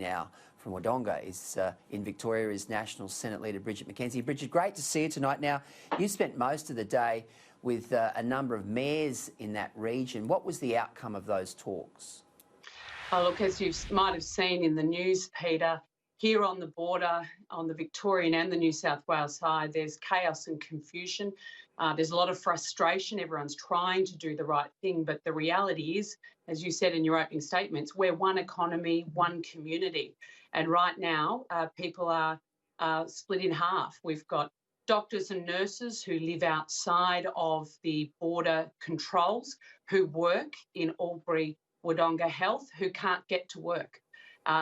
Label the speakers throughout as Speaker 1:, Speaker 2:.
Speaker 1: now from Wodonga is in Victoria is National Senate Leader Bridget McKenzie. Bridget, great to see you tonight. Now, you spent most of the day with a number of mayors in that region. What was the outcome of those talks?
Speaker 2: Oh, look, as you might have seen in the news, Peter, here on the border, on the Victorian and the New South Wales side, there's chaos and confusion. There's a lot of frustration. Everyone's trying to do the right thing. But the reality is, as you said in your opening statements, we're one economy, one community. And right now, people are split in half. We've got doctors and nurses who live outside of the border controls, who work in Albury-Wodonga Health, who can't get to work.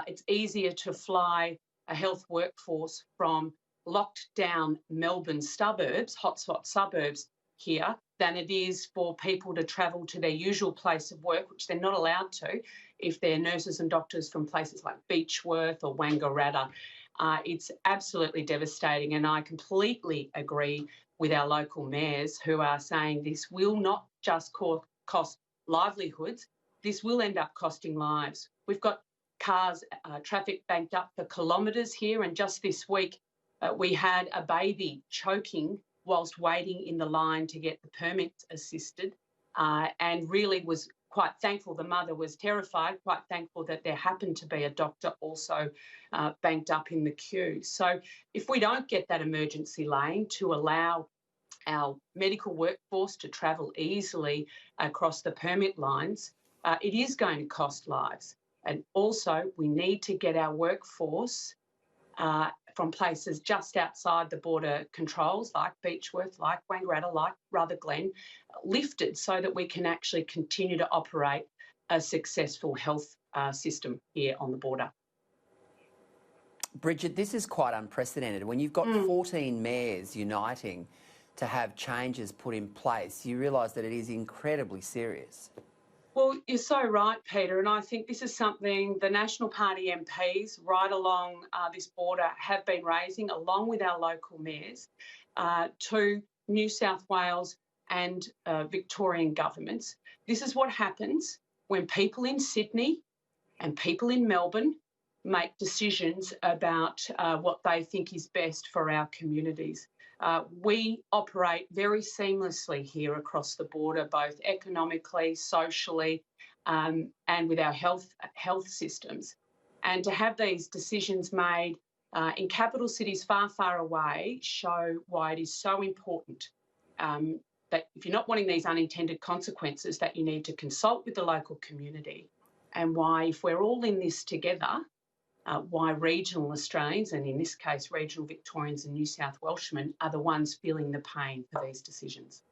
Speaker 2: It's easier to fly a health workforce from locked down Melbourne suburbs, hotspot suburbs here, than it is for people to travel to their usual place of work, which they're not allowed to if they're nurses and doctors from places like Beechworth or Wangaratta. It's absolutely devastating, and I completely agree with our local mayors who are saying this will not just cost livelihoods, this will end up costing lives. We've got cars, traffic banked up for kilometres here, and just this week we had a baby choking whilst waiting in the line to get the permit assisted, and really was quite thankful. The mother was terrified, quite thankful that there happened to be a doctor also banked up in the queue. So if we don't get that emergency lane to allow our medical workforce to travel easily across the permit lines, it is going to cost lives. And also we need to get our workforce from places just outside the border controls, like Beechworth, like Wangaratta, like Rutherglen, lifted so that we can actually continue to operate a successful health system here on the border.
Speaker 1: Bridget, this is quite unprecedented. When you've got 14 mayors uniting to have changes put in place, you realise that it is incredibly serious.
Speaker 2: Well, you're so right, Peter, and I think this is something the National Party MPs right along this border have been raising, along with our local mayors, to New South Wales and Victorian governments. This is what happens when people in Sydney and people in Melbourne make decisions about what they think is best for our communities. We operate very seamlessly here across the border, both economically, socially, and with our health systems. And to have these decisions made in capital cities far, far away show why it is so important that if you're not wanting these unintended consequences, that you need to consult with the local community, and why, if we're all in this together, why regional Australians, and in this case regional Victorians and New South Welshmen, are the ones feeling the pain for these decisions.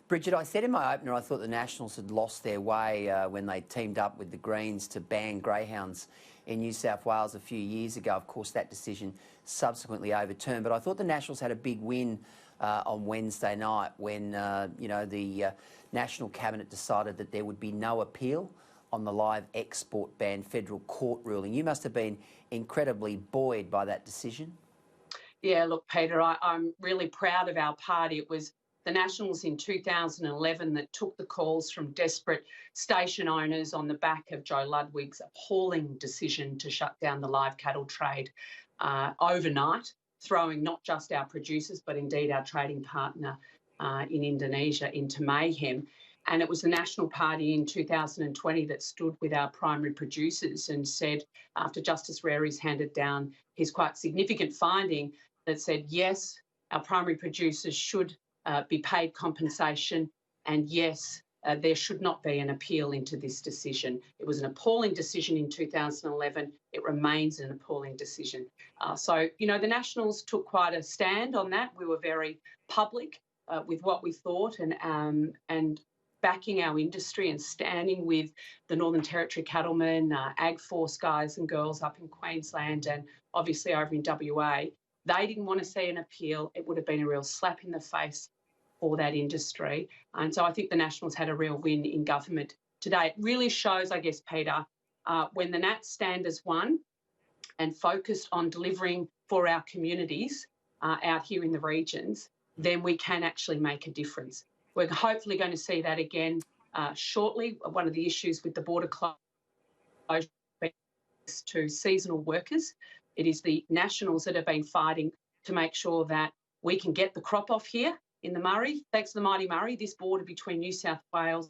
Speaker 1: Bridget, I said in my opener I thought the Nationals had lost their way when they teamed up with the Greens to ban greyhounds in New South Wales a few years ago. Of course, that decision subsequently overturned, but I thought the Nationals had a big win on Wednesday night when, the National Cabinet decided that there would be no appeal on the live export ban federal court ruling. You must have been incredibly buoyed by that decision.
Speaker 2: Yeah, look, Peter, I'm really proud of our party. It was the Nationals in 2011 that took the calls from desperate station owners on the back of Joe Ludwig's appalling decision to shut down the live cattle trade overnight, throwing not just our producers but indeed our trading partner in Indonesia into mayhem. And it was the National Party in 2020 that stood with our primary producers and said, after Justice Rari's handed down his quite significant finding, that said, yes, our primary producers should be paid compensation, and yes, there should not be an appeal into this decision. It was an appalling decision in 2011. It remains an appalling decision. So, the Nationals took quite a stand on that. We were very public with what we thought and backing our industry and standing with the Northern Territory cattlemen, Ag Force guys and girls up in Queensland and obviously over in WA. They didn't want to see an appeal. It would have been a real slap in the face for that industry. And so I think the Nationals had a real win in government today. It really shows, I guess, Peter, when the Nats stand as one and focused on delivering for our communities out here in the regions, then we can actually make a difference. We're hopefully going to see that again shortly. One of the issues with the border closure to seasonal workers. It is the Nationals that have been fighting to make sure that we can get the crop off here in the Murray. Thanks to the mighty Murray, this border between New South Wales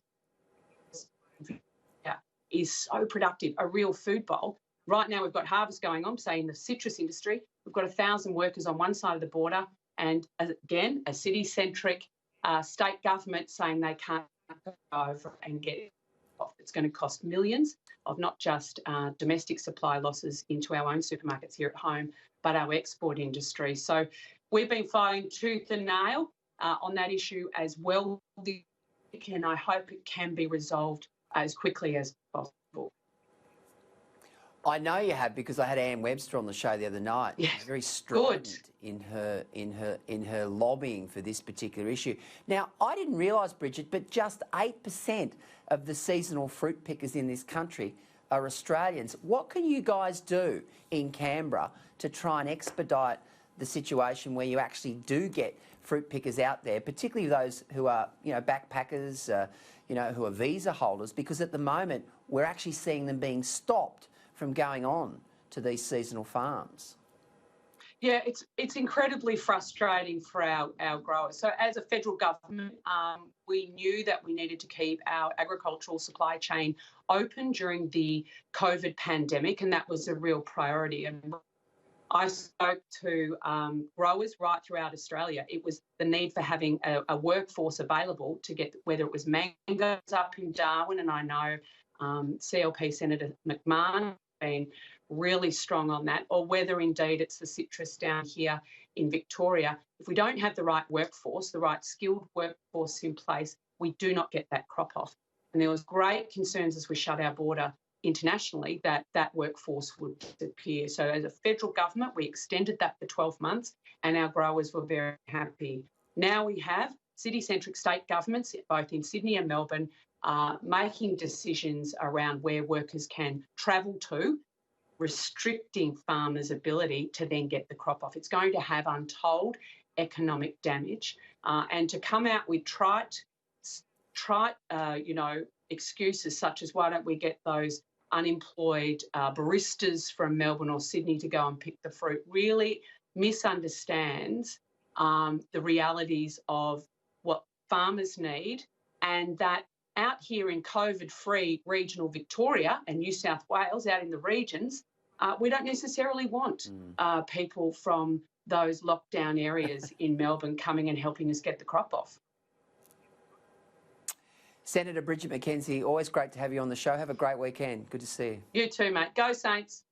Speaker 2: is so productive, a real food bowl. Right now we've got harvest going on, say in the citrus industry. We've got 1,000 workers on one side of the border and, again, a city-centric state government saying they can't go over and get off. It's going to cost millions of not just domestic supply losses into our own supermarkets here at home, but our export industry. So we've been fighting tooth and nail on that issue as well, and I hope it can be resolved as quickly as possible.
Speaker 1: I know you have, because I had Anne Webster on the show the other night.
Speaker 2: Yeah.
Speaker 1: She's very strident in her lobbying for this particular issue. Now, I didn't realise, Bridget, but just 8% of the seasonal fruit pickers in this country are Australians. What can you guys do in Canberra to try and expedite the situation where you actually do get fruit pickers out there, particularly those who are, backpackers, who are visa holders? Because at the moment, we're actually seeing them being stopped from going on to these seasonal farms.
Speaker 2: Yeah, it's incredibly frustrating for our growers. So as a federal government, we knew that we needed to keep our agricultural supply chain open during the COVID pandemic, and that was a real priority. And I spoke to growers right throughout Australia. It was the need for having a workforce available to get, whether it was mangoes up in Darwin, and I know CLP Senator McMahon been really strong on that, or whether indeed it's the citrus down here in Victoria. If we don't have the right workforce, the right skilled workforce in place, we do not get that crop off. And there was great concerns as we shut our border internationally that that workforce would disappear. So as a federal government, we extended that for 12 months and our growers were very happy. Now we have city-centric state governments, both in Sydney and Melbourne, making decisions around where workers can travel to, restricting farmers' ability to then get the crop off. It's going to have untold economic damage. And to come out with trite, excuses such as, why don't we get those unemployed baristas from Melbourne or Sydney to go and pick the fruit, really misunderstands the realities of what farmers need, and that out here in COVID-free regional Victoria and New South Wales, out in the regions, we don't necessarily want people from those lockdown areas in Melbourne coming and helping us get the crop off.
Speaker 1: Senator Bridget McKenzie, always great to have you on the show. Have a great weekend. Good to see you.
Speaker 2: You too, mate. Go Saints.